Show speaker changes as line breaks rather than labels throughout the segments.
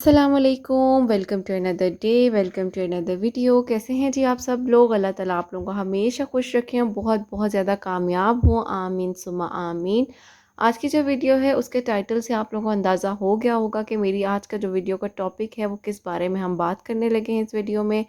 السلام علیکم، welcome to another day, welcome to another video. کیسے ہیں جی آپ سب لوگ؟ اللہ تعالیٰ آپ لوگوں کو ہمیشہ خوش رکھیں، بہت بہت زیادہ کامیاب ہوں، آمین ثم آمین۔ آج کی جو ویڈیو ہے اس کے ٹائٹل سے آپ لوگوں کو اندازہ ہو گیا ہوگا کہ میری آج کا جو ویڈیو کا ٹاپک ہے وہ کس بارے میں ہم بات کرنے لگے ہیں اس ویڈیو میں۔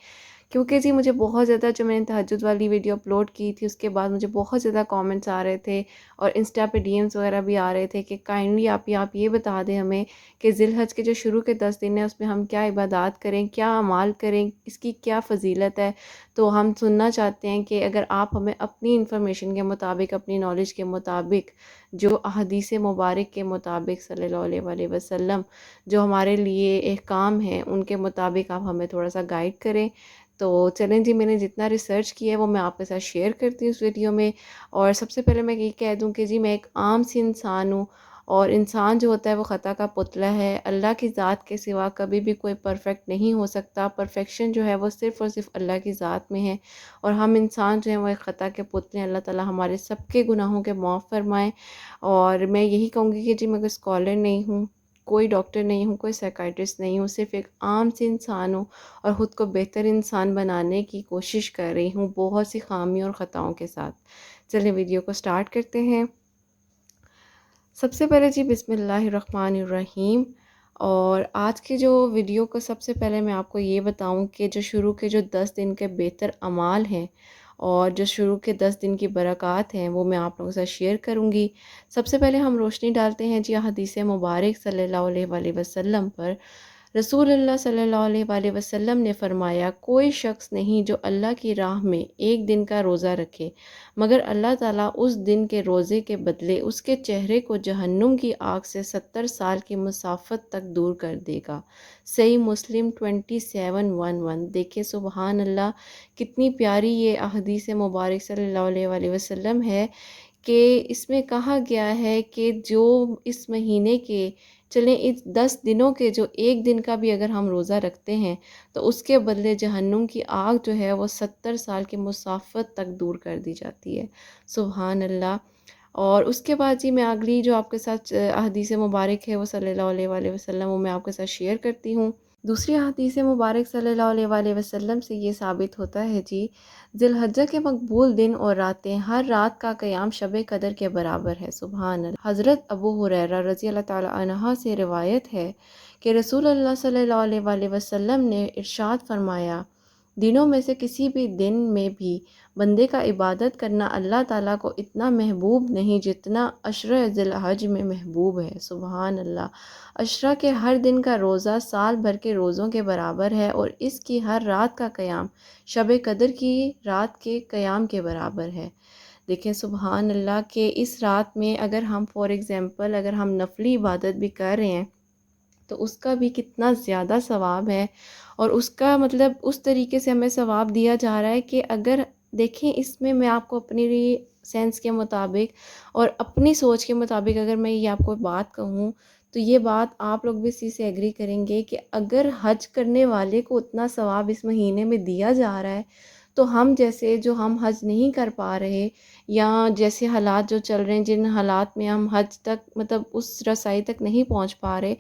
کیونکہ جی مجھے بہت زیادہ، جو میں نے تہجد والی ویڈیو اپلوڈ کی تھی اس کے بعد مجھے بہت زیادہ کامنٹس آ رہے تھے اور انسٹا پہ ڈی ایمز وغیرہ بھی آ رہے تھے کہ کائنڈلی آپ یہ بتا دیں ہمیں کہ ذی الحج کے جو شروع کے 10 دن ہیں اس میں ہم کیا عبادات کریں، کیا اعمال کریں، اس کی کیا فضیلت ہے۔ تو ہم سننا چاہتے ہیں کہ اگر آپ ہمیں اپنی انفارمیشن کے مطابق، اپنی نالج کے مطابق، جو احادیث مبارک کے مطابق صلی اللہ علیہ وآلہ وسلم جو ہمارے لیے احکام ہیں ان کے مطابق آپ ہمیں تھوڑا سا گائیڈ کریں۔ تو چلیں جی، میں نے جتنا ریسرچ کیا ہے وہ میں آپ کے ساتھ شیئر کرتی ہوں اس ویڈیو میں۔ اور سب سے پہلے میں یہ کہہ دوں کہ جی میں ایک عام سی انسان ہوں، اور انسان جو ہوتا ہے وہ خطا کا پتلا ہے۔ اللہ کی ذات کے سوا کبھی بھی کوئی پرفیکٹ نہیں ہو سکتا۔ پرفیکشن جو ہے وہ صرف اور صرف اللہ کی ذات میں ہے، اور ہم انسان جو ہیں وہ ایک خطا کے پتلے ہیں۔ اللہ تعالیٰ ہمارے سب کے گناہوں کے معاف فرمائیں۔ اور میں یہی کہوں گی کہ جی میں کوئی اسکالر نہیں ہوں، کوئی ڈاکٹر نہیں ہوں، کوئی سائیکائٹرسٹ نہیں ہوں، صرف ایک عام سی انسان ہوں اور خود کو بہتر انسان بنانے کی کوشش کر رہی ہوں، بہت سی خامیوں اور خطاؤں کے ساتھ۔ چلیں ویڈیو کو سٹارٹ کرتے ہیں۔ سب سے پہلے جی بسم اللہ الرحمن الرحیم۔ اور آج کے جو ویڈیو کو سب سے پہلے میں آپ کو یہ بتاؤں کہ جو شروع کے جو 10 دن کے بہتر اعمال ہیں اور جو شروع کے 10 دن کی برکات ہیں وہ میں آپ لوگوں کے ساتھ شیئر کروں گی۔ سب سے پہلے ہم روشنی ڈالتے ہیں جی حدیث مبارک صلی اللہ علیہ وآلہ وسلم پر۔ رسول اللہ صلی اللہ علیہ وآلہ وسلم نے فرمایا، کوئی شخص نہیں جو اللہ کی راہ میں ایک دن کا روزہ رکھے مگر اللہ تعالیٰ اس دن کے روزے کے بدلے اس کے چہرے کو جہنم کی آگ سے 70 سال کی مسافت تک دور کر دے گا۔ صحیح مسلم 2711۔ دیکھیں سبحان اللہ، کتنی پیاری یہ احادیث مبارک صلی اللہ علیہ وآلہ وسلم ہے کہ اس میں کہا گیا ہے کہ جو اس مہینے کے، چلیں اس 10 دنوں کے جو ایک دن کا بھی اگر ہم روزہ رکھتے ہیں تو اس کے بدلے جہنم کی آگ جو ہے وہ 70 سال کی مسافت تک دور کر دی جاتی ہے۔ سبحان اللہ۔ اور اس کے بعد جی میں اگلی جو آپ کے ساتھ احادیث مبارک ہے وہ صلی اللہ علیہ وآلہ وسلم وہ میں آپ کے ساتھ شیئر کرتی ہوں۔ دوسری حدیث مبارک صلی اللہ علیہ وآلہ وسلم سے یہ ثابت ہوتا ہے جی، ذی الحجہ کے مقبول دن اور راتیں، ہر رات کا قیام شب قدر کے برابر ہے۔ سبحان اللہ۔ حضرت ابو ہریرہ رضی اللہ تعالیٰ عنہ سے روایت ہے کہ رسول اللہ صلی اللہ علیہ وآلہ وسلم نے ارشاد فرمایا، دنوں میں سے کسی بھی دن میں بھی بندے کا عبادت کرنا اللہ تعالیٰ کو اتنا محبوب نہیں جتنا عشرہ ذی الحج میں محبوب ہے۔ سبحان اللہ۔ عشرہ کے ہر دن کا روزہ سال بھر کے روزوں کے برابر ہے، اور اس کی ہر رات کا قیام شب قدر کی رات کے قیام کے برابر ہے۔ دیکھیں سبحان اللہ کہ اس رات میں اگر ہم فار ایگزامپل اگر ہم نفلی عبادت بھی کر رہے ہیں تو اس کا بھی کتنا زیادہ ثواب ہے، اور اس کا مطلب اس طریقے سے ہمیں ثواب دیا جا رہا ہے کہ اگر دیکھیں اس میں آپ کو اپنی سینس کے مطابق اور اپنی سوچ کے مطابق اگر میں یہ آپ کو بات کہوں تو یہ بات آپ لوگ بھی اسی سے ایگری کریں گے کہ اگر حج کرنے والے کو اتنا ثواب اس مہینے میں دیا جا رہا ہے تو ہم جیسے جو ہم حج نہیں کر پا رہے، یا جیسے حالات جو چل رہے ہیں جن حالات میں ہم حج تک مطلب اس رسائی تک نہیں پہنچ پا رہے،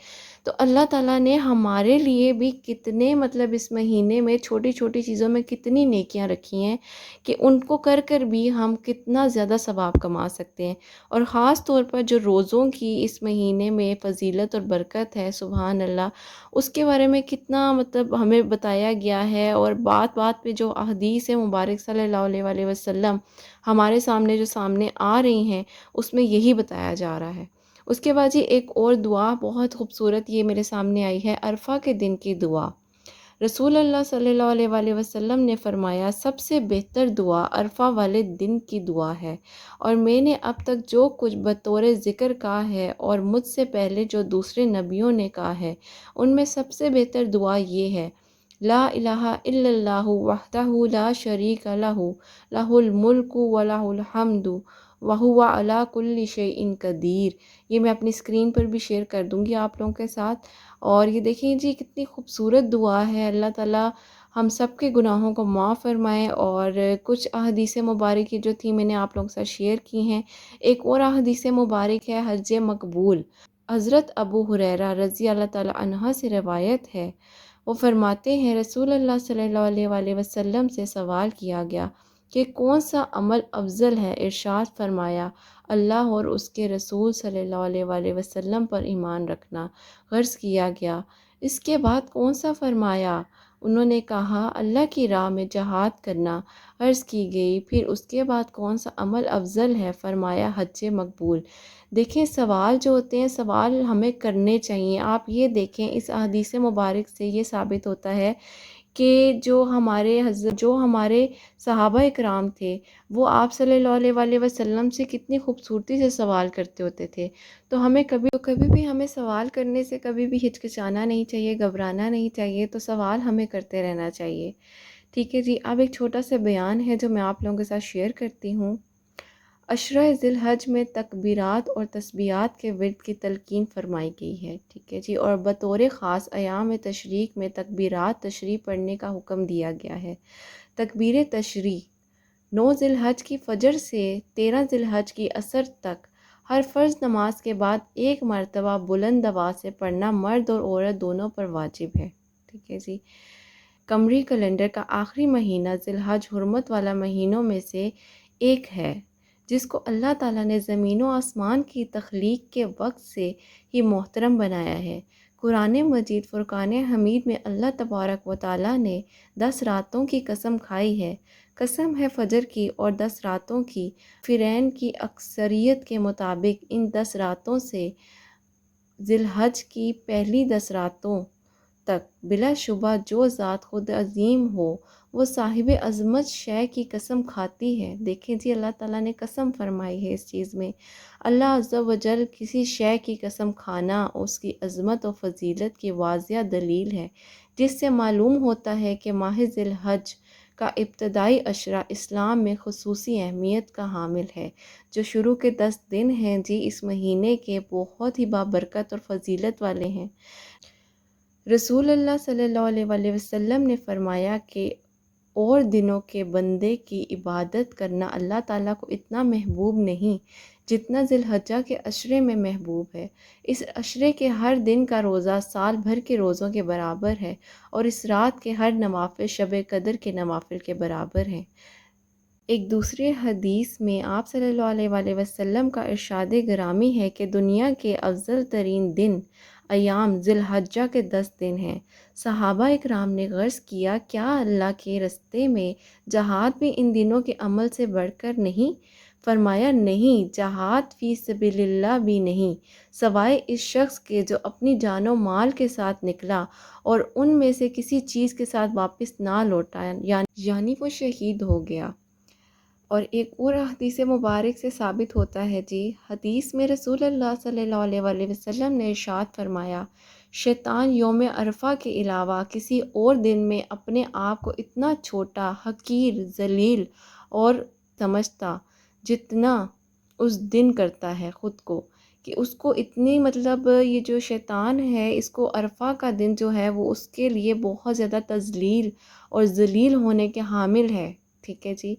تو اللہ تعالیٰ نے ہمارے لیے بھی کتنے مطلب اس مہینے میں چھوٹی چھوٹی چیزوں میں کتنی نیکیاں رکھی ہیں کہ ان کو کر کر بھی ہم کتنا زیادہ ثواب کما سکتے ہیں۔ اور خاص طور پر جو روزوں کی اس مہینے میں فضیلت اور برکت ہے، سبحان اللہ، اس کے بارے میں کتنا مطلب ہمیں بتایا گیا ہے، اور بات بات پہ جو احادیث مبارک صلی اللہ علیہ وآلہ وسلم ہمارے سامنے جو سامنے آ رہی ہیں اس میں یہی بتایا جا رہا ہے۔ اس کے بعد جی ایک اور دعا بہت خوبصورت یہ میرے سامنے آئی ہے، عرفہ کے دن کی دعا۔ رسول اللہ صلی اللہ علیہ وآلہ وسلم نے فرمایا، سب سے بہتر دعا عرفہ والے دن کی دعا ہے، اور میں نے اب تک جو کچھ بطور ذکر کہا ہے اور مجھ سے پہلے جو دوسرے نبیوں نے کہا ہے ان میں سب سے بہتر دعا یہ ہے، لا الہ الا اللہ وحدہ لا شریک لہ، لہ الملک و لہ الحمد وہو علی کل شیء قدیر۔ یہ میں اپنی اسکرین پر بھی شیئر کر دوں گی آپ لوگوں کے ساتھ۔ اور یہ دیکھیں جی کتنی خوبصورت دعا ہے، اللہ تعالیٰ ہم سب کے گناہوں کو معاف فرمائے۔ اور کچھ احادیث مبارک جو تھی میں نے آپ لوگوں کے ساتھ شیئر کی ہیں۔ ایک اور احادیث مبارک ہے حج مقبول۔ حضرت ابو ہریرہ رضی اللہ تعالی عنہ سے روایت ہے، وہ فرماتے ہیں رسول اللہ صلی اللہ علیہ وسلم سے سوال کیا گیا کہ کون سا عمل افضل ہے؟ ارشاد فرمایا اللہ اور اس کے رسول صلی اللہ علیہ وسلم پر ایمان رکھنا۔ غرض کیا گیا اس کے بعد کون سا؟ فرمایا انہوں نے کہا اللہ کی راہ میں جہاد کرنا۔ عرض کی گئی پھر اس کے بعد کون سا عمل افضل ہے؟ فرمایا حج مقبول۔ دیکھیں سوال جو ہوتے ہیں سوال ہمیں کرنے چاہیے۔ آپ یہ دیکھیں اس احادیث مبارک سے یہ ثابت ہوتا ہے کہ جو ہمارے صحابہ اکرام تھے وہ آپ صلی اللہ علیہ وسلم سے کتنی خوبصورتی سے سوال کرتے ہوتے تھے۔ تو ہمیں کبھی بھی ہمیں سوال کرنے سے کبھی بھی ہچکچانا نہیں چاہیے، گھبرانا نہیں چاہیے، تو سوال ہمیں کرتے رہنا چاہیے۔ ٹھیک ہے جی، اب ایک چھوٹا سا بیان ہے جو میں آپ لوگوں کے ساتھ شیئر کرتی ہوں۔ عشرہ ذی الحج میں تکبیرات اور تسبیحات کے ورد کی تلقین فرمائی گئی ہے، ٹھیک ہے جی، اور بطور خاص ایام تشریق میں تکبیرات تشریح پڑھنے کا حکم دیا گیا ہے۔ تکبیر تشریح 9 ذی الحج کی فجر سے 13 ذی الحج کی عصر تک ہر فرض نماز کے بعد ایک مرتبہ بلند آواز سے پڑھنا مرد اور عورت دونوں پر واجب ہے، ٹھیک ہے جی۔ قمری کیلنڈر کا آخری مہینہ ذی الحج حرمت والا مہینوں میں سے ایک ہے، جس کو اللہ تعالیٰ نے زمین و آسمان کی تخلیق کے وقت سے ہی محترم بنایا ہے۔ قرآن مجید فرقان حمید میں اللہ تبارک و تعالیٰ نے 10 راتوں کی قسم کھائی ہے۔ قسم ہے فجر کی اور 10 راتوں کی۔ فقیہین کی اکثریت کے مطابق ان 10 راتوں سے ذی الحج کی پہلی 10 راتوں تک بلا شبہ جو ذات خود عظیم ہو وہ صاحب عظمت شے کی قسم کھاتی ہے۔ دیکھیں جی اللہ تعالیٰ نے قسم فرمائی ہے اس چیز میں۔ اللہ عز و جل کسی شے کی قسم کھانا اس کی عظمت و فضیلت کی واضح دلیل ہے، جس سے معلوم ہوتا ہے کہ ماہ ذی الحج کا ابتدائی عشرہ اسلام میں خصوصی اہمیت کا حامل ہے۔ جو شروع کے 10 دن ہیں جی اس مہینے کے بہت ہی بابرکت اور فضیلت والے ہیں۔ رسول اللہ صلی اللہ علیہ وسلم نے فرمایا کہ اور دنوں کے بندے کی عبادت کرنا اللہ تعالیٰ کو اتنا محبوب نہیں جتنا ذی الحجہ کے عشرے میں محبوب ہے۔ اس عشرے کے ہر دن کا روزہ سال بھر کے روزوں کے برابر ہے، اور اس رات کے ہر نوافل شب قدر کے نوافل کے برابر ہیں۔ ایک دوسرے حدیث میں آپ صلی اللہ علیہ وسلم کا ارشاد گرامی ہے کہ دنیا کے افضل ترین دن ایام ذی الحجہ کے 10 دن ہیں۔ صحابہ اکرام نے غرض کیا کیا اللہ کے رستے میں جہاد بھی ان دنوں کے عمل سے بڑھ کر نہیں؟ فرمایا نہیں، جہاد فی سبیل اللہ بھی نہیں، سوائے اس شخص کے جو اپنی جان و مال کے ساتھ نکلا اور ان میں سے کسی چیز کے ساتھ واپس نہ لوٹا، یعنی وہ شہید ہو گیا۔ اور ایک اور حدیث مبارک سے ثابت ہوتا ہے جی، حدیث میں رسول اللہ صلی اللہ علیہ وسلم نے ارشاد فرمایا شیطان یوم عرفہ کے علاوہ کسی اور دن میں اپنے آپ کو اتنا چھوٹا، حقیر، ذلیل اور سمجھتا جتنا اس دن کرتا ہے خود کو، کہ اس کو اتنی یہ جو شیطان ہے اس کو عرفہ کا دن جو ہے وہ اس کے لیے بہت زیادہ تذلیل اور ذلیل ہونے کے حامل ہے، ٹھیک ہے جی۔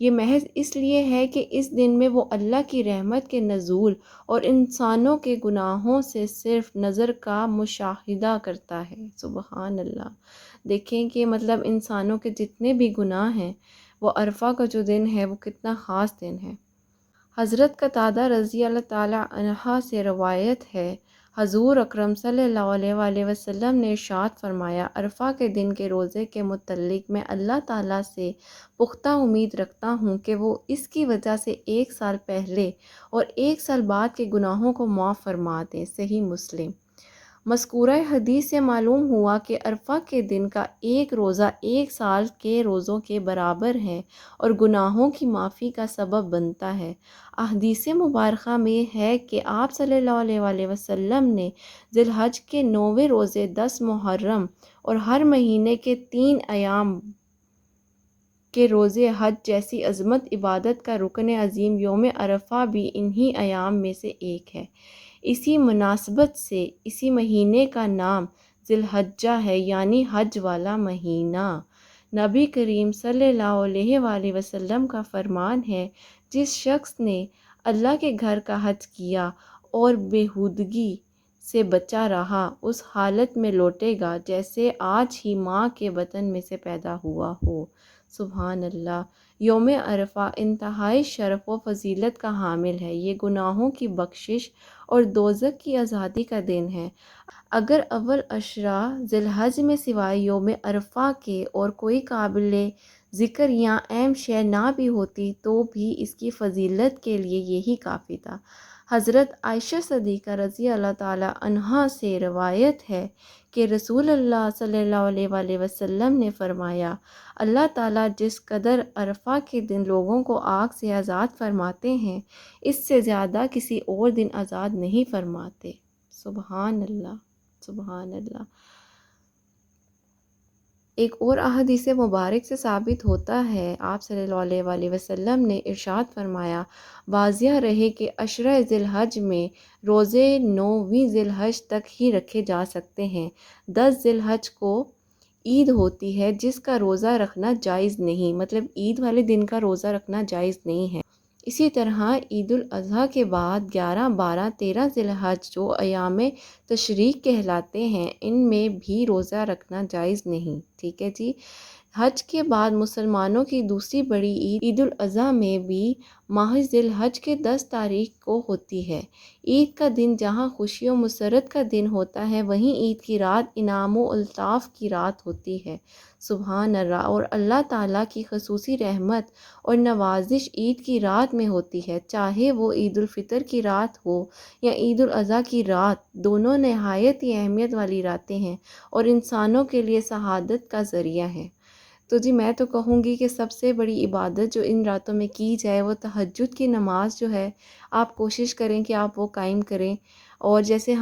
یہ محض اس لیے ہے کہ اس دن میں وہ اللہ کی رحمت کے نزول اور انسانوں کے گناہوں سے صرف نظر کا مشاہدہ کرتا ہے۔ سبحان اللہ، دیکھیں کہ انسانوں کے جتنے بھی گناہ ہیں وہ عرفہ کا جو دن ہے وہ کتنا خاص دن ہے۔ حضرت قتادہ رضی اللہ تعالی عنہ سے روایت ہے، حضور اکرم صلی اللہ علیہ وسلم نے ارشاد فرمایا عرفہ کے دن کے روزے کے متعلق میں اللہ تعالیٰ سے پختہ امید رکھتا ہوں کہ وہ اس کی وجہ سے 1 سال پہلے اور 1 سال بعد کے گناہوں کو معاف فرما دیں۔ صحیح مسلم۔ مذکورہ حدیث سے معلوم ہوا کہ عرفہ کے دن کا ایک روزہ 1 سال کے روزوں کے برابر ہے اور گناہوں کی معافی کا سبب بنتا ہے۔ احادیث مبارکہ میں ہے کہ آپ صلی اللہ علیہ وسلم نے ذی الحج کے 9ویں روزے 10 محرم اور ہر مہینے کے 3 ایام کے روزے حج جیسی عظمت عبادت کا رکن عظیم یوم عرفہ بھی انہی ایام میں سے ایک ہے۔ اسی مناسبت سے اسی مہینے کا نام ذی الحجہ ہے، یعنی حج والا مہینہ۔ نبی کریم صلی اللہ علیہ وسلم کا فرمان ہے جس شخص نے اللہ کے گھر کا حج کیا اور بےہودگی سے بچا رہا اس حالت میں لوٹے گا جیسے آج ہی ماں کے بطن میں سے پیدا ہوا ہو۔ سبحان اللہ۔ یوم عرفہ انتہائی شرف و فضیلت کا حامل ہے۔ یہ گناہوں کی بخشش اور دوزخ کی آزادی کا دن ہے۔ اگر اول عشرہ ذی الحج میں سوائے یوم عرفہ کے اور کوئی قابل ذکر یا اہم شے نہ بھی ہوتی تو بھی اس کی فضیلت کے لیے یہی کافی تھا۔ حضرت عائشہ صدیقہ رضی اللہ تعالی عنہا سے روایت ہے کہ رسول اللہ صلی اللہ علیہ وآلہ وسلم نے فرمایا، اللہ تعالیٰ جس قدر عرفہ کے دن لوگوں کو آگ سے آزاد فرماتے ہیں اس سے زیادہ کسی اور دن آزاد نہیں فرماتے۔ سبحان اللہ، سبحان اللہ۔ ایک اور احادیث مبارک سے ثابت ہوتا ہے، آپ صلی اللہ علیہ وآلہ وسلم نے ارشاد فرمایا، واضح رہے کہ عشرہ ذی الحج میں روزے 9ویں ذی الحج تک ہی رکھے جا سکتے ہیں۔ 10 ذی الحج کو عید ہوتی ہے جس کا روزہ رکھنا جائز نہیں، مطلب عید والے دن کا روزہ رکھنا جائز نہیں ہے۔ اسی طرح عید الاضحیٰ کے بعد 11، 12، 13 ذی الحج جو ایام تشریق کہلاتے ہیں ان میں بھی روزہ رکھنا جائز نہیں، ٹھیک ہے جی۔ حج کے بعد مسلمانوں کی دوسری بڑی عید عید الاضحیٰ میں بھی ماہ ذی الحج کے 10 تاریخ کو ہوتی ہے۔ عید کا دن جہاں خوشی و مسرت کا دن ہوتا ہے وہیں عید کی رات انعام و الطاف کی رات ہوتی ہے۔ سبحان اللہ۔ اور اللہ تعالیٰ کی خصوصی رحمت اور نوازش عید کی رات میں ہوتی ہے، چاہے وہ عید الفطر کی رات ہو یا عید الاضحیٰ کی رات، دونوں نہایت ہی اہمیت والی راتیں ہیں اور انسانوں کے لیے سعادت کا ذریعہ ہیں۔ تو جی میں تو کہوں گی کہ سب سے بڑی عبادت جو ان راتوں میں کی جائے وہ تہجد کی نماز جو ہے، آپ کوشش کریں کہ آپ وہ قائم کریں۔ اور جیسے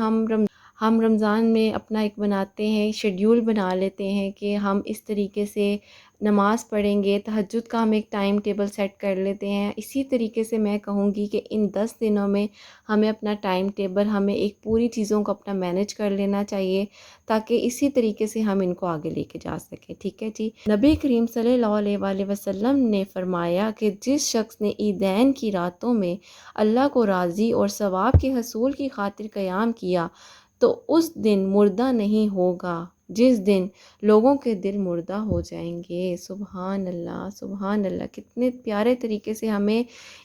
ہم رمضان میں اپنا ایک بناتے ہیں، شیڈیول بنا لیتے ہیں کہ ہم اس طریقے سے نماز پڑھیں گے، تہجد کا ہم ایک ٹائم ٹیبل سیٹ کر لیتے ہیں، اسی طریقے سے میں کہوں گی کہ ان 10 دنوں میں ہمیں اپنا ٹائم ٹیبل، ہمیں ایک پوری چیزوں کو اپنا مینیج کر لینا چاہیے تاکہ اسی طریقے سے ہم ان کو آگے لے کے جا سکیں، ٹھیک ہے جی۔ نبی کریم صلی اللہ علیہ وآلہ وسلم نے فرمایا کہ جس شخص نے عیدین کی راتوں میں اللہ کو راضی اور ثواب کے حصول کی خاطر قیام کیا تو اس دن مردہ نہیں ہوگا جس دن لوگوں کے دل مردہ ہو جائیں گے۔ سبحان اللہ، سبحان اللہ۔ کتنے پیارے طریقے سے ہمیں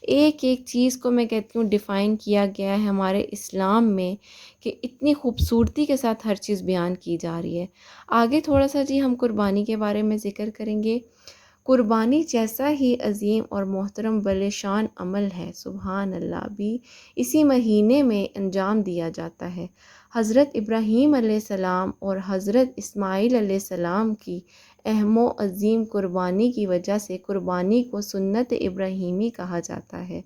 ایک ایک چیز کو میں کہتی ہوں ڈیفائن کیا گیا ہے ہمارے اسلام میں، کہ اتنی خوبصورتی کے ساتھ ہر چیز بیان کی جا رہی ہے۔ آگے تھوڑا سا جی ہم قربانی کے بارے میں ذکر کریں گے۔ قربانی جیسا ہی عظیم اور محترم بلشان عمل ہے، سبحان اللہ، بھی اسی مہینے میں انجام دیا جاتا ہے۔ حضرت ابراہیم علیہ السلام اور حضرت اسماعیل علیہ السلام کی اہم و عظیم قربانی کی وجہ سے قربانی کو سنت ابراہیمی کہا جاتا ہے۔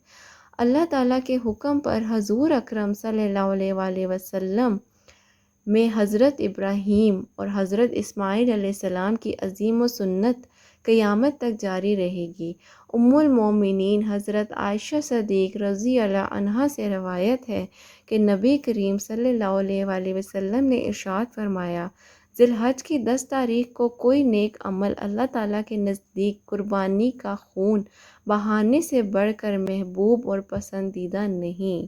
اللہ تعالیٰ کے حکم پر حضور اکرم صلی اللہ علیہ وآلہ وسلم میں حضرت ابراہیم اور حضرت اسماعیل علیہ السلام کی عظیم و سنت قیامت تک جاری رہے گی۔ ام المومنین حضرت عائشہ صدیق رضی اللہ عنہا سے روایت ہے کہ نبی کریم صلی اللہ علیہ وآلہ وسلم نے ارشاد فرمایا، ذی الحج کی 10 تاریخ کو کوئی نیک عمل اللہ تعالیٰ کے نزدیک قربانی کا خون بہانے سے بڑھ کر محبوب اور پسندیدہ نہیں۔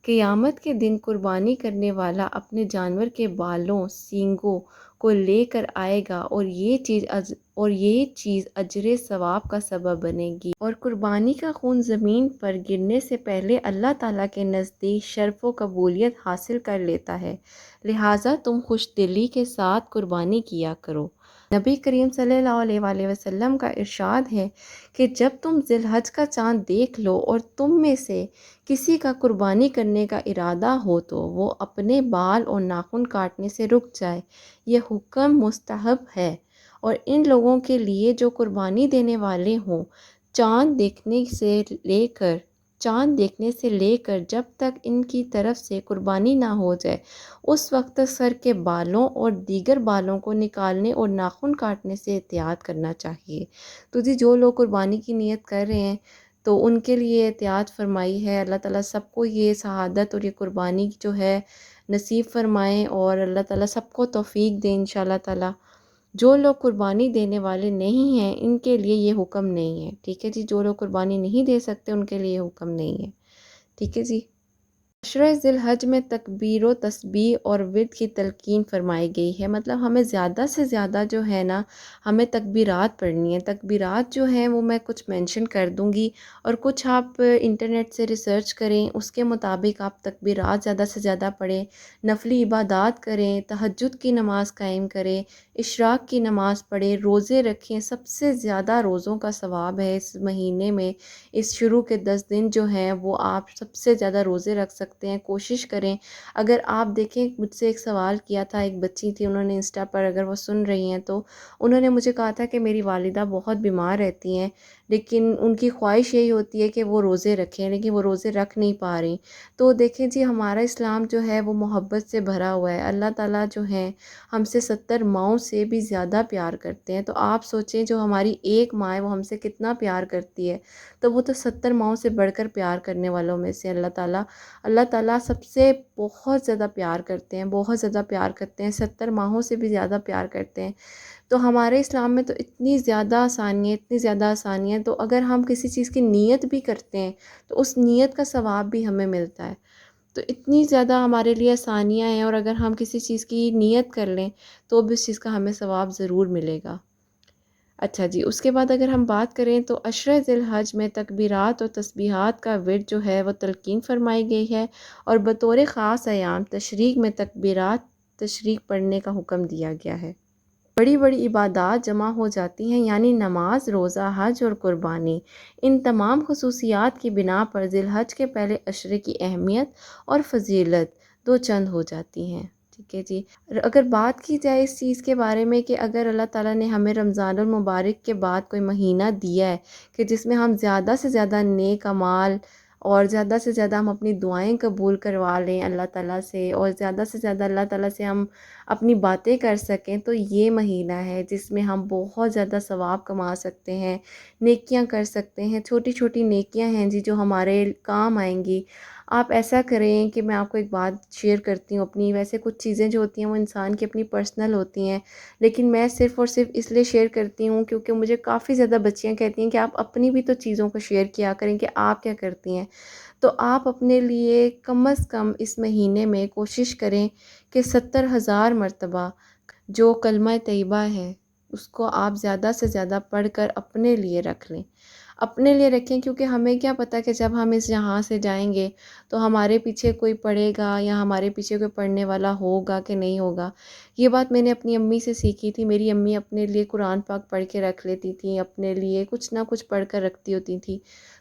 قیامت کے دن قربانی کرنے والا اپنے جانور کے بالوں، سینگوں کو لے کر آئے گا اور یہ چیز اجر ثواب کا سبب بنے گی، اور قربانی کا خون زمین پر گرنے سے پہلے اللہ تعالیٰ کے نزدیک شرف و قبولیت حاصل کر لیتا ہے، لہٰذا تم خوش دلی کے ساتھ قربانی کیا کرو۔ نبی کریم صلی اللہ علیہ وآلہ وسلم کا ارشاد ہے کہ جب تم ذی الحج کا چاند دیکھ لو اور تم میں سے کسی کا قربانی کرنے کا ارادہ ہو تو وہ اپنے بال اور ناخن کاٹنے سے رک جائے۔ یہ حکم مستحب ہے، اور ان لوگوں کے لیے جو قربانی دینے والے ہوں، چاند دیکھنے سے لے کر جب تک ان کی طرف سے قربانی نہ ہو جائے اس وقت تک سر کے بالوں اور دیگر بالوں کو نکالنے اور ناخن کاٹنے سے احتیاط کرنا چاہیے۔ تو جی جو لوگ قربانی کی نیت کر رہے ہیں تو ان کے لیے احتیاط فرمائی ہے۔ اللہ تعالیٰ سب کو یہ سعادت اور یہ قربانی جو ہے نصیب فرمائیں، اور اللہ تعالیٰ سب کو توفیق دیں انشاءاللہ تعالیٰ۔ جو لوگ قربانی دینے والے نہیں ہیں ان کے لیے یہ حکم نہیں ہے، ٹھیک ہے جی۔ جو لوگ قربانی نہیں دے سکتے ان کے لیے یہ حکم نہیں ہے، ٹھیک ہے جی۔ عشرہ ذی الحج میں تکبیر و تسبیح اور ورد کی تلقین فرمائی گئی ہے، مطلب ہمیں زیادہ سے زیادہ جو ہے نا ہمیں تکبیرات پڑھنی ہیں۔ تکبیرات جو ہیں وہ میں کچھ مینشن کر دوں گی، اور کچھ آپ انٹرنیٹ سے ریسرچ کریں، اس کے مطابق آپ تکبیرات زیادہ سے زیادہ پڑھیں، نفلی عبادات کریں، تہجد کی نماز قائم کریں، اشراق کی نماز پڑھیں، روزے رکھیں۔ سب سے زیادہ روزوں کا ثواب ہے اس مہینے میں، اس شروع کے 10 دن جو ہیں وہ آپ سب سے زیادہ روزے رکھ سکتے ہیں۔ کوشش کریں، اگر آپ دیکھیں مجھ سے ایک سوال کیا تھا، ایک بچی تھی، انہوں نے انسٹا پر، اگر وہ سن رہی ہیں تو انہوں نے مجھے کہا تھا کہ میری والدہ بہت بیمار رہتی ہیں، لیکن ان کی خواہش یہی ہوتی ہے کہ وہ روزے رکھیں، لیکن وہ روزے رکھ نہیں پا رہی۔ تو دیکھیں جی، ہمارا اسلام جو ہے وہ محبت سے بھرا ہوا ہے۔ اللہ تعالیٰ جو ہیں ہم سے 70 ماؤں سے بھی زیادہ پیار کرتے ہیں، تو آپ سوچیں جو ہماری ایک ماں ہے وہ ہم سے کتنا پیار کرتی ہے، تو وہ تو 70 ماؤں سے بڑھ کر پیار کرنے والوں میں سے اللہ تعالیٰ سب سے بہت زیادہ پیار کرتے ہیں، بہت زیادہ پیار کرتے ہیں، 70 ماہوں سے بھی زیادہ پیار کرتے ہیں۔ تو ہمارے اسلام میں تو اتنی زیادہ آسانی ہے، اتنی زیادہ آسانی ہے، تو اگر ہم کسی چیز کی نیت بھی کرتے ہیں تو اس نیت کا ثواب بھی ہمیں ملتا ہے۔ تو اتنی زیادہ ہمارے لیے آسانیاں ہیں، اور اگر ہم کسی چیز کی نیت کر لیں تو بھی اس چیز کا ہمیں ثواب ضرور ملے گا۔ اچھا جی، اس کے بعد اگر ہم بات کریں تو عشرہ ذی الحج میں تکبیرات اور تسبیحات کا ورد جو ہے وہ تلقین فرمائی گئی ہے، اور بطور خاص ایام تشریق میں تکبیرات تشریق پڑھنے کا حکم دیا گیا ہے۔ بڑی بڑی عبادات جمع ہو جاتی ہیں، یعنی نماز، روزہ، حج اور قربانی۔ ان تمام خصوصیات کی بنا پر ذی الحج کے پہلے عشرے کی اہمیت اور فضیلت دو چند ہو جاتی ہیں۔ ٹھیک ہے جی، اگر بات کی جائے اس چیز کے بارے میں کہ اگر اللہ تعالیٰ نے ہمیں رمضان المبارک کے بعد کوئی مہینہ دیا ہے کہ جس میں ہم زیادہ سے زیادہ نیک اعمال اور زیادہ سے زیادہ ہم اپنی دعائیں قبول کروا لیں اللہ تعالیٰ سے، اور زیادہ سے زیادہ اللہ تعالیٰ سے ہم اپنی باتیں کر سکیں، تو یہ مہینہ ہے جس میں ہم بہت زیادہ ثواب کما سکتے ہیں، نیکیاں کر سکتے ہیں، چھوٹی چھوٹی نیکیاں ہیں جی جو ہمارے کام آئیں گی۔ آپ ایسا کریں کہ میں آپ کو ایک بات شیئر کرتی ہوں اپنی، ویسے کچھ چیزیں جو ہوتی ہیں وہ انسان کی اپنی پرسنل ہوتی ہیں، لیکن میں صرف اور صرف اس لیے شیئر کرتی ہوں کیونکہ مجھے کافی زیادہ بچیاں کہتی ہیں کہ آپ اپنی بھی تو چیزوں کو شیئر کیا کریں کہ آپ کیا کرتی ہیں۔ تو آپ اپنے لیے کم از کم اس مہینے میں کوشش کریں کہ 70,000 مرتبہ جو کلمہ طیبہ ہے اس کو آپ زیادہ سے زیادہ پڑھ کر اپنے لیے رکھ لیں، اپنے لیے رکھیں، کیونکہ ہمیں کیا پتہ کہ جب ہم اس جہاں سے جائیں گے تو ہمارے پیچھے کوئی پڑھے گا یا ہمارے پیچھے کوئی پڑھنے والا ہوگا کہ نہیں ہوگا۔ یہ بات میں نے اپنی امی سے سیکھی تھی، میری امی اپنے لیے قرآن پاک پڑھ کے رکھ لیتی تھیں، اپنے لیے کچھ نہ کچھ پڑھ کر رکھتی ہوتی تھیں۔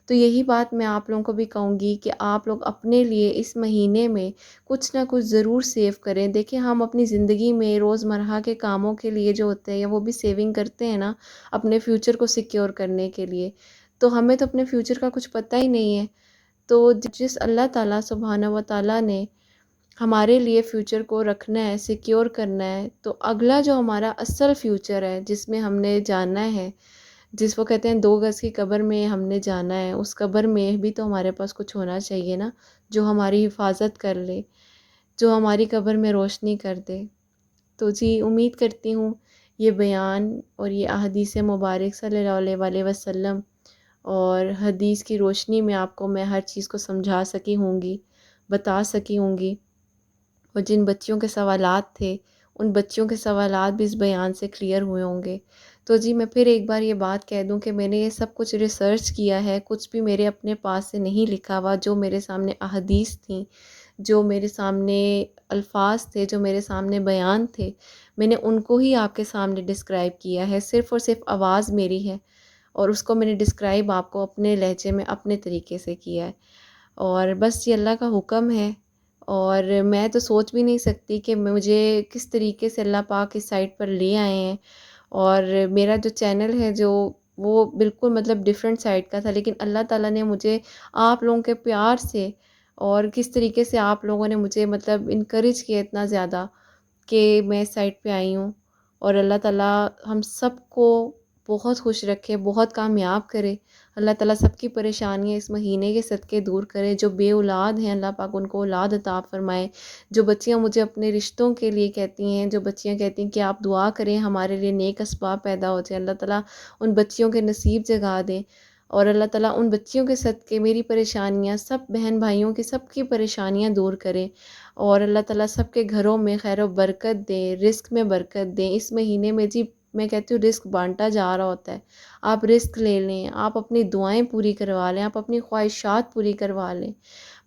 تو یہی بات میں آپ لوگوں کو بھی کہوں گی کہ آپ لوگ اپنے لیے اس مہینے میں کچھ نہ کچھ ضرور سیو کریں۔ دیکھیں ہم اپنی زندگی میں روزمرہ کے کاموں کے لیے جو ہوتے ہیں وہ بھی سیونگ کرتے ہیں نا، اپنے فیوچر کو سیکیور کرنے کے لیے، تو ہمیں تو اپنے فیوچر کا کچھ پتہ ہی نہیں ہے۔ تو جس اللہ تعالیٰ سبحانہ و تعالیٰ نے ہمارے لیے فیوچر کو رکھنا ہے، سیکیور کرنا ہے، تو اگلا جو ہمارا اصل فیوچر ہے جس میں ہم نے جانا ہے، جس وہ کہتے ہیں 2 گز کی قبر میں ہم نے جانا ہے، اس قبر میں بھی تو ہمارے پاس کچھ ہونا چاہیے نا جو ہماری حفاظت کر لے، جو ہماری قبر میں روشنی کر دے۔ تو جی امید کرتی ہوں یہ بیان اور یہ احادیث مبارک صلی اللہ علیہ وسلم اور حدیث کی روشنی میں آپ کو میں ہر چیز کو سمجھا سکی ہوں گی، بتا سکی ہوں گی، اور جن بچیوں کے سوالات تھے ان بچیوں کے سوالات بھی اس بیان سے کلیئر ہوئے ہوں گے۔ تو جی میں پھر ایک بار یہ بات کہہ دوں کہ میں نے یہ سب کچھ ریسرچ کیا ہے، کچھ بھی میرے اپنے پاس سے نہیں لکھا ہوا، جو میرے سامنے احادیث تھیں، جو میرے سامنے الفاظ تھے، جو میرے سامنے بیان تھے، میں نے ان کو ہی آپ کے سامنے ڈسکرائب کیا ہے، صرف اور صرف آواز میری ہے، اور اس کو میں نے ڈسکرائب آپ کو اپنے لہجے میں اپنے طریقے سے کیا ہے، اور بس یہ اللہ کا حکم ہے۔ اور میں تو سوچ بھی نہیں سکتی کہ مجھے کس طریقے سے اللہ پاک اس سائٹ پر لے آئے ہیں، اور میرا جو چینل ہے جو وہ بالکل مطلب ڈیفرنٹ سائٹ کا تھا، لیکن اللہ تعالیٰ نے مجھے آپ لوگوں کے پیار سے اور کس طریقے سے آپ لوگوں نے مجھے مطلب انکریج کیا اتنا زیادہ کہ میں اس سائٹ پہ آئی ہوں، اور اللہ تعالیٰ ہم سب کو بہت خوش رکھے، بہت کامیاب کرے، اللہ تعالیٰ سب کی پریشانیاں اس مہینے کے صدقے دور کرے، جو بے اولاد ہیں اللہ پاک ان کو اولاد عطا فرمائے، جو بچیاں مجھے اپنے رشتوں کے لیے کہتی ہیں، جو بچیاں کہتی ہیں کہ آپ دعا کریں ہمارے لیے نیک اسباب پیدا ہو جائیں، اللہ تعالیٰ ان بچیوں کے نصیب جگا دیں، اور اللہ تعالیٰ ان بچیوں کے صدقے میری پریشانیاں، سب بہن بھائیوں کی سب کی پریشانیاں دور کرے، اور اللہ تعالیٰ سب کے گھروں میں خیر و برکت دے، رزق میں برکت دے۔ اس مہینے میں جی میں کہتی ہوں رزق بانٹا جا رہا ہوتا ہے، آپ رزق لے لیں، آپ اپنی دعائیں پوری کروا لیں، آپ اپنی خواہشات پوری کروا لیں۔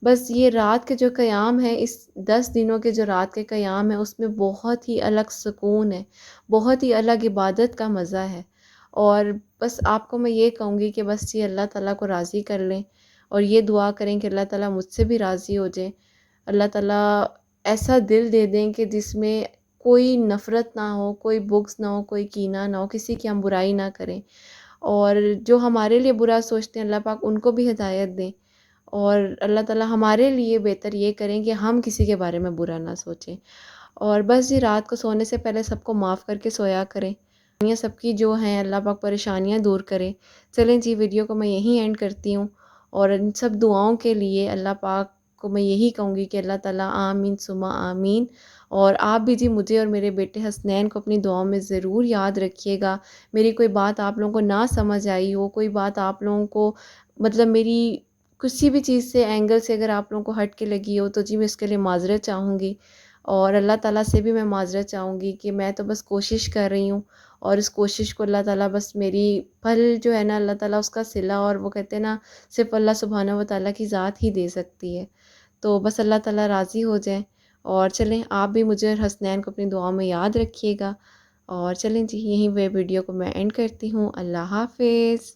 بس یہ رات کے جو قیام ہے، اس 10 دنوں کے جو رات کے قیام ہے، اس میں بہت ہی الگ سکون ہے، بہت ہی الگ عبادت کا مزہ ہے۔ اور بس آپ کو میں یہ کہوں گی کہ بس یہ اللہ تعالیٰ کو راضی کر لیں، اور یہ دعا کریں کہ اللہ تعالیٰ مجھ سے بھی راضی ہو جائے، اللہ تعالیٰ ایسا دل دے دیں کہ جس میں کوئی نفرت نہ ہو، کوئی بغض نہ ہو، کوئی کینہ نہ ہو، کسی کی ہم برائی نہ کریں، اور جو ہمارے لیے برا سوچتے ہیں اللہ پاک ان کو بھی ہدایت دیں، اور اللہ تعالیٰ ہمارے لیے بہتر یہ کریں کہ ہم کسی کے بارے میں برا نہ سوچیں۔ اور بس جی رات کو سونے سے پہلے سب کو معاف کر کے سویا کریں، یہ سب کی جو ہیں اللہ پاک پریشانیاں دور کرے۔ چلیں جی ویڈیو کو میں یہیں اینڈ کرتی ہوں، اور ان سب دعاؤں کے لیے اللہ پاک کو میں یہی کہوں گی کہ اللہ تعالیٰ آمین ثم آمین۔ اور آپ بھی جی مجھے اور میرے بیٹے حسنین کو اپنی دعاؤں میں ضرور یاد رکھیے گا۔ میری کوئی بات آپ لوگوں کو نہ سمجھ آئی ہو، کوئی بات آپ لوگوں کو مطلب میری کسی بھی چیز سے اینگل سے اگر آپ لوگوں کو ہٹ کے لگی ہو تو جی میں اس کے لیے معذرت چاہوں گی، اور اللہ تعالیٰ سے بھی میں معذرت چاہوں گی کہ میں تو بس کوشش کر رہی ہوں، اور اس کوشش کو اللہ تعالیٰ بس میری پھل جو ہے نا اللہ تعالیٰ اس کا صلہ، اور وہ کہتے ہیں نا صرف اللہ سبحانہ و تعالیٰ کی ذات ہی دے سکتی ہے، تو بس اللہ تعالیٰ راضی ہو جائیں۔ اور چلیں آپ بھی مجھے اور حسنین کو اپنی دعاؤں میں یاد رکھیے گا، اور چلیں جی یہیں ویڈیو کو میں اینڈ کرتی ہوں۔ اللہ حافظ۔